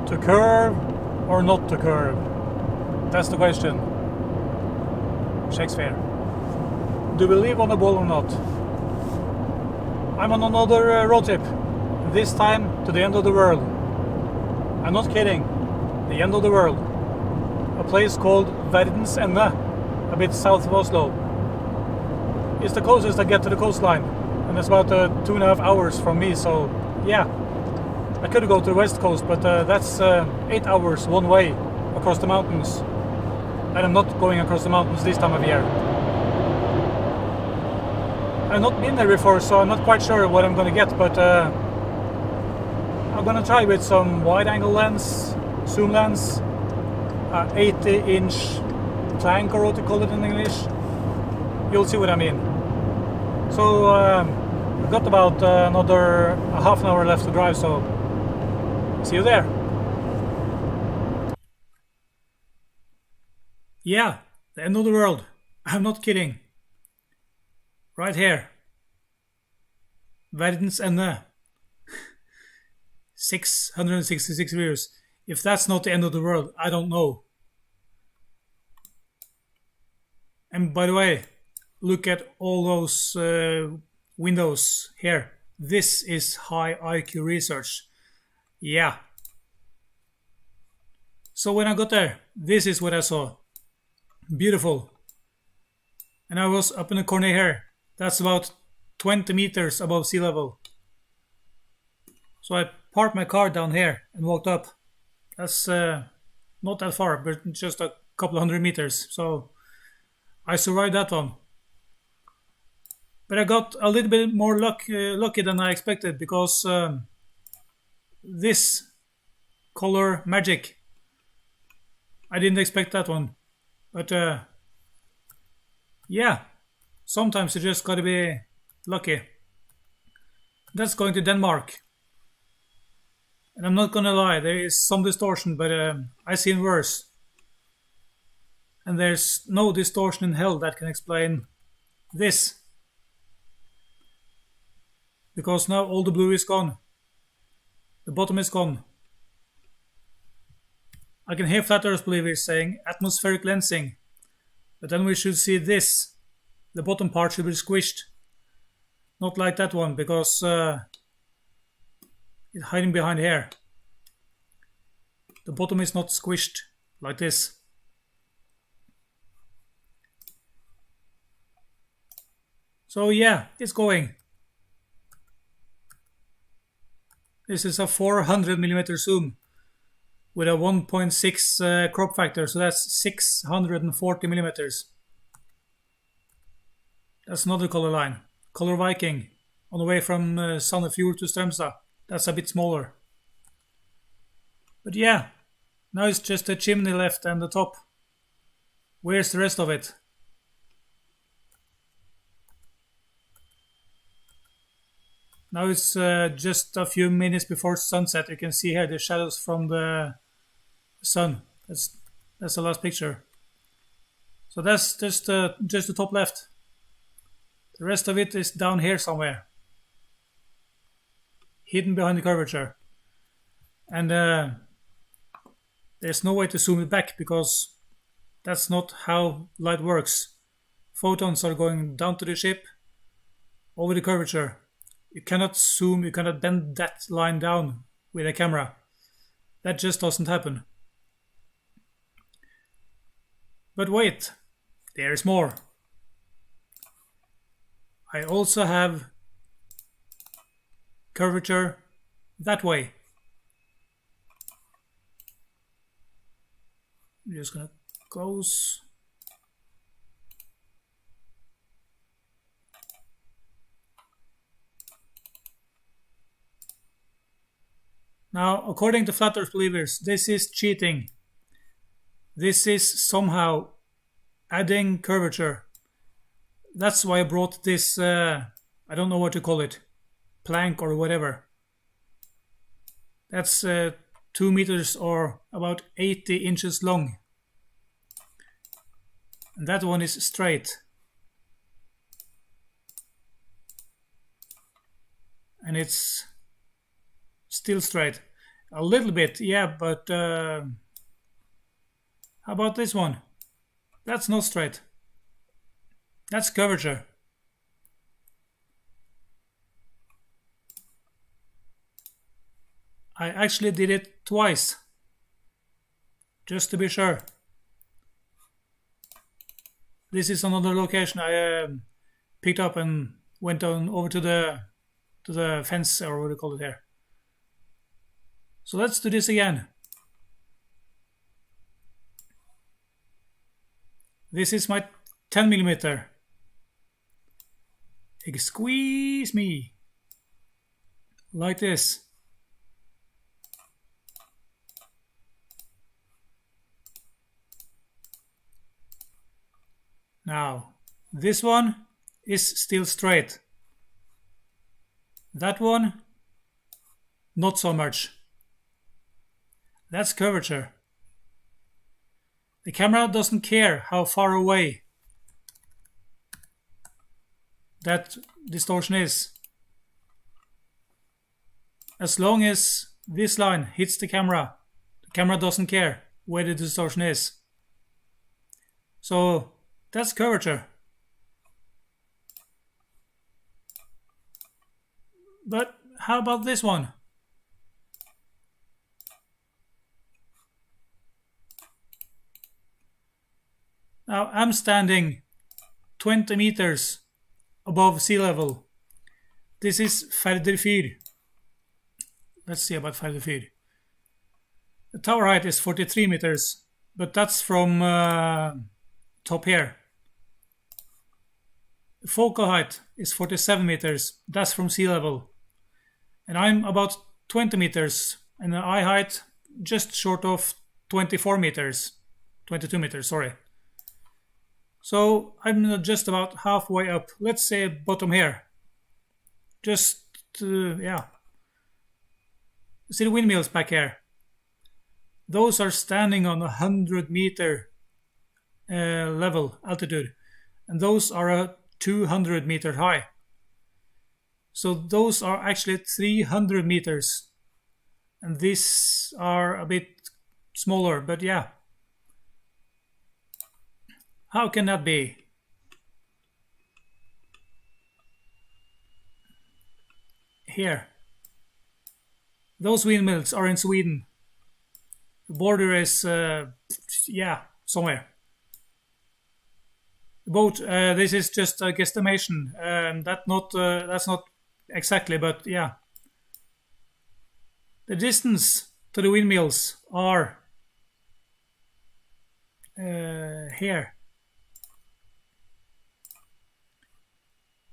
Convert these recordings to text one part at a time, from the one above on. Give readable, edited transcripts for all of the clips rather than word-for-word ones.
To curve or not to curve? That's the question. Shakespeare. Do we live on the ball or not? I'm on another road trip. This time to the end of the world. I'm not kidding. The end of the world. A place called Verdens Ende, a bit south of Oslo. It's the closest I get to the coastline, and it's about 2.5 hours from me, so yeah. I could go to the west coast, but that's 8 hours one way across the mountains. And I'm not going across the mountains this time of year. I've not been there before, so I'm not quite sure what I'm gonna get, but I'm gonna try with some wide-angle lens, zoom lens, 80-inch plank, or what you call it in English. You'll see what I mean. So I've got about another half an hour left to drive, so see you there. Yeah, the end of the world. I'm not kidding. Right here. Verdens Ende. 666 views. If that's not the end of the world, I don't know. And by the way, look at all those windows here. This is high IQ research. Yeah. So when I got there, this is what I saw. Beautiful. And I was up in the corner here. That's about 20 meters above sea level. So I parked my car down here and walked up. That's not that far, but just a couple 100 meters. So I survived that one. But I got a little bit more lucky than I expected, because this color magic, I didn't expect that one. But yeah, sometimes you just gotta be lucky. That's going to Denmark. And I'm not gonna lie, there is some distortion, but I've seen worse. And there's no distortion in hell that can explain this. Because now all the blue is gone. The bottom is gone. I can hear flat earth believers saying atmospheric lensing. But then we should see this. The bottom part should be squished. Not like that one, because it's hiding behind here. The bottom is not squished like this. So yeah, it's going. This is a 400mm zoom with a 1.6 crop factor, so that's 640mm. That's another color line. Color Viking, on the way from Sandefjord to Strømstad. That's a bit smaller. But yeah, now it's just the chimney left and the top. Where's the rest of it? Now it's just a few minutes before sunset. You can see here the shadows from the sun. That's the last picture. So that's just the top left. The rest of it is down here somewhere, hidden behind the curvature. And there's no way to zoom it back, because that's not how light works. Photons are going down to the ship over the curvature. You cannot zoom, you cannot bend that line down with a camera. That just doesn't happen. But wait, there's more. I also have curvature that way. I'm just gonna close. Now, according to flat earth believers, this is cheating. This is somehow adding curvature. That's why I brought this, I don't know what to call it, plank or whatever. That's 2 meters or about 80 inches long. And that one is straight. And it's still straight. A little bit, yeah, but how about this one? That's not straight. That's curvature. I actually did it twice, just to be sure. This is another location I picked up and went on over to the fence, or what do you call it here. So let's do this again. This is my 10mm. Squeeze me like this. Now, this one is still straight. That one, not so much. That's curvature. The camera doesn't care how far away that distortion is. As long as this line hits the camera doesn't care where the distortion is. So that's curvature. But how about this one? Now I'm standing 20 meters above sea level. This is Færder fyr. Let's see about Færder fyr. The tower height is 43 meters, but that's from top here. The focal height is 47 meters. That's from sea level. And I'm about 20 meters, and the eye height just short of 24 meters. 22 meters, sorry. So I'm just about halfway up. Let's say bottom here. Just, yeah. See the windmills back here? Those are standing on 100-meter level altitude. And those are 200 meters high. So those are actually 300 meters. And these are a bit smaller, but yeah. How can that be? Here. Those windmills are in Sweden. The border is, yeah, somewhere. Boat. This is just a guesstimation. That's not exactly, but yeah. The distance to the windmills are here.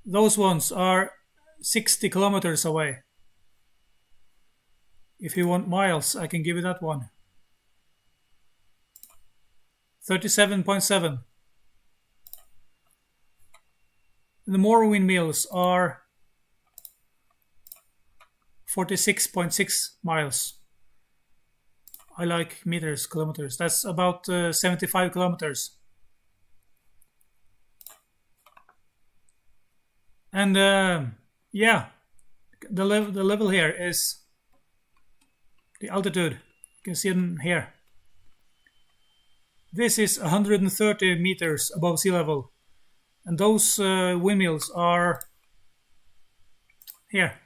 Those ones are 60 kilometers away. If you want miles, I can give you that one. 37.7. The more windmills are 46.6 miles. I like meters, kilometers. That's about 75 kilometers. And yeah, the level here is the altitude. You can see them here. This is 130 meters above sea level. And those windmills are here.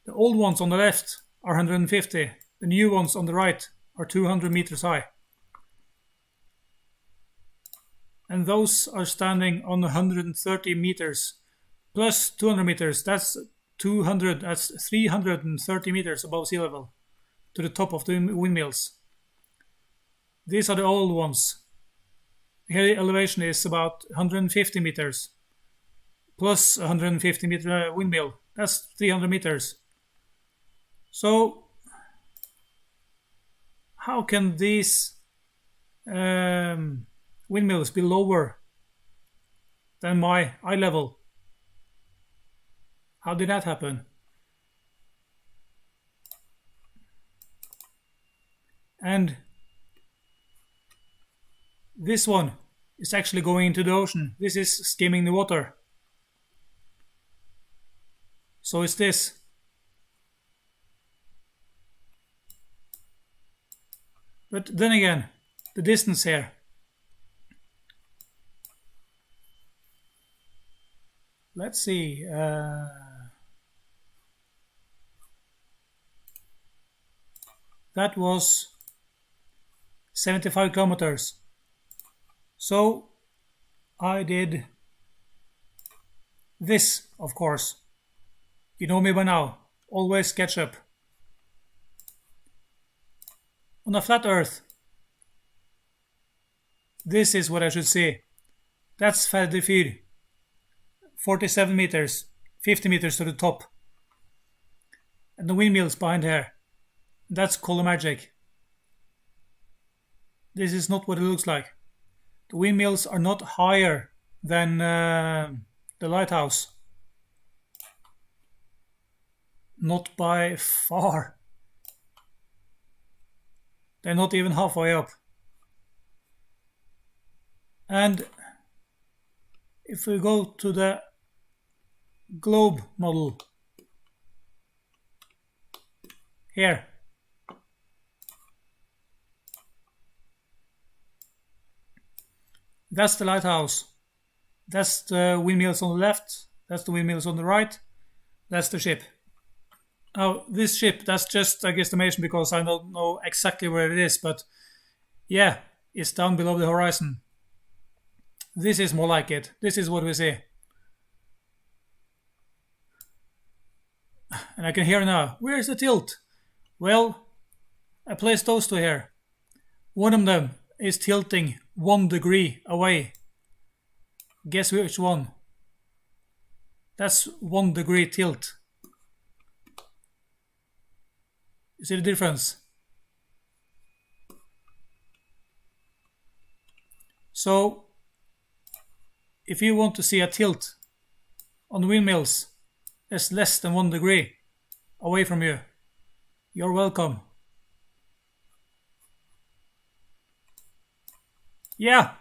The old ones on the left are 150. The new ones on the right are 200 meters high. And those are standing on 130 meters plus 200 meters. That's 330 meters above sea level to the top of the windmills. These are the old ones. Here the elevation is about 150 meters plus 150 meter windmill. That's 300 meters. So how can these windmills be lower than my eye level? How did that happen? And this one is actually going into the ocean. This is skimming the water. So is this. But then again, the distance here. Let's see. That was 75 kilometers. So I did this, of course. You know me by now. Always sketch up. On a flat Earth, this is what I should see. That's Ferde Fyr. 47 meters, 50 meters to the top. And the windmills behind here. That's color magic. This is not what it looks like. The windmills are not higher than the lighthouse. Not by far. They're not even halfway up. And if we go to the globe model here, that's the lighthouse. That's the windmills on the left. That's the windmills on the right. That's the ship. Now, this ship, that's just a guesstimation because I don't know exactly where it is, but yeah, it's down below the horizon. This is more like it. This is what we see. And I can hear now, where is the tilt? Well, I placed those two here. One of them is tilting 1 degree away. Guess which one? That's 1 degree tilt. You see the difference? So, if you want to see a tilt on the windmills that's less than 1 degree away from you, you're welcome. Yeah,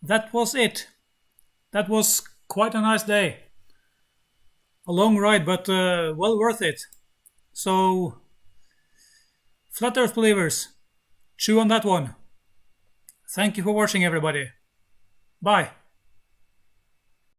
that was it. That was quite a nice day. A long ride, but well worth it. So, Flat Earth believers, chew on that one. Thank you for watching, everybody. Bye.